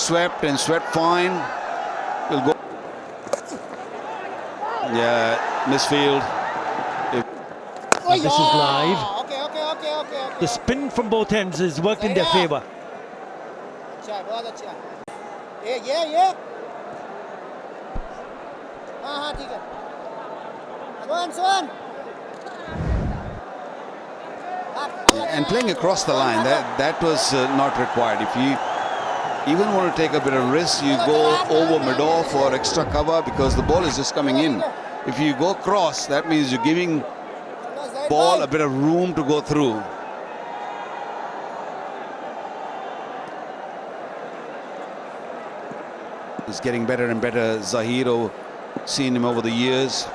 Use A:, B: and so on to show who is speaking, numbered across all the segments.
A: swept and swept fine. Will go. Yeah, misfield.
B: This is live.
C: Okay.
B: The spin from both ends has worked in their favour.
C: बहुत अच्छा ये हाँ ठीक है Swan
A: And playing across the line, that was not required. If you even want to take a bit of risk, you go over mid-off or extra cover because the ball is just coming in. If you go cross, that means you're giving ball a bit of room to go through. He's getting better and better. Zahir, seen him over the years.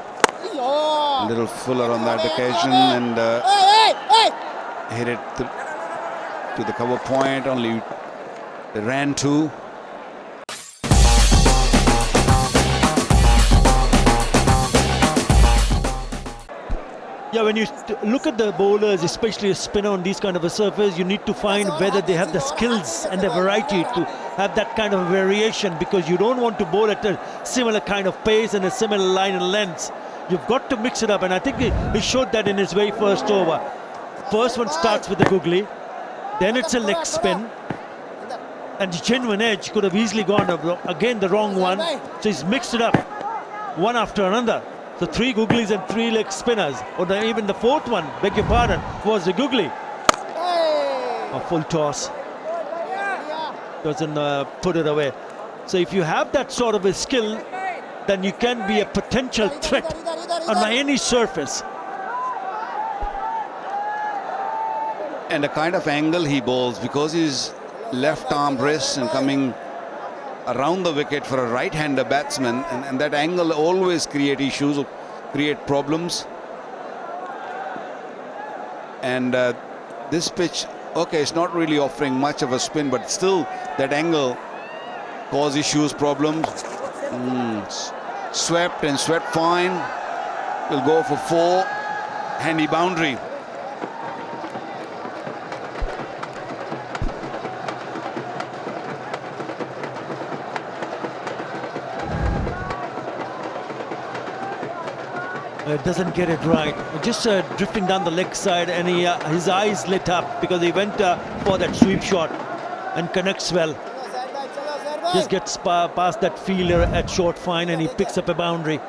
A: A little fuller on that occasion and hit it to the cover point. Only they ran two.
B: Yeah, when you look at the bowlers, especially a spinner on these kind of a surface, you need to find whether they have the skills and the variety to have that kind of variation, because you don't want to bowl at a similar kind of pace and a similar line and length. You've got to mix it up, and I think he showed that in his very first over. First one starts with the googly, then it's a leg spin, and the genuine edge could have easily gone again the wrong one, so he's mixed it up one after another. So 3 googlies and 3 leg spinners, or even the fourth one, beg your pardon, was the googly. A full toss. Doesn't put it away. So if you have that sort of a skill, then you can be a potential threat on any surface.
A: And the kind of angle he bowls, because he's left arm wrist and coming around the wicket for a right-hander batsman, and that angle always create issues, create problems. And this pitch, okay, it's not really offering much of a spin, but still that angle cause issues, problems. Swept and swept fine. Will go for 4. Handy boundary.
B: Doesn't get it right. Just drifting down the leg side, and his eyes lit up because he went for that sweep shot and connects well. Just gets past that fielder at short fine, and he picks up a boundary.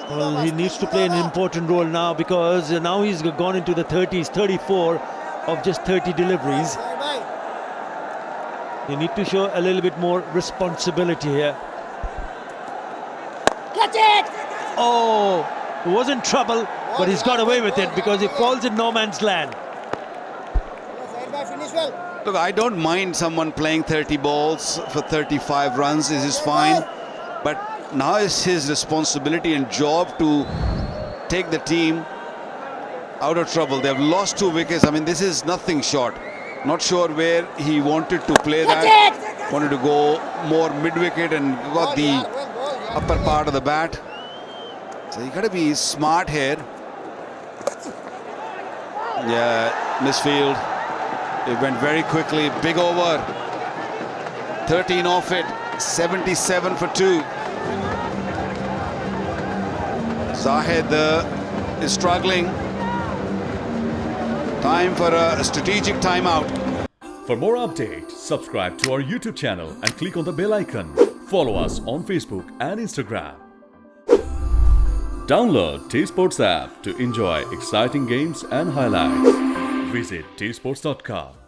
B: Well, he needs to play an important role now, because now he's gone into the 30s, 34 of just 30 deliveries. You need to show a little bit more responsibility here.
C: Catch it!
B: Oh, he was in trouble, but he's got away with it because he falls in no man's land.
A: Look, I don't mind someone playing 30 balls for 35 runs. This is fine. But now it's his responsibility and job to take the team out of trouble. They've lost 2 wickets. I mean, this is nothing short. Not sure where he wanted to play that. Wanted to go more mid-wicket and got the upper part of the bat. So you got to be smart here. Yeah, misfield. It went very quickly. Big over. 13 off it. 77 for 2. Zahid is struggling. Time for a strategic timeout.
D: For more updates, subscribe to our YouTube channel and click on the bell icon. Follow us on Facebook and Instagram. Download T Sports app to enjoy exciting games and highlights. Visit tsports.com.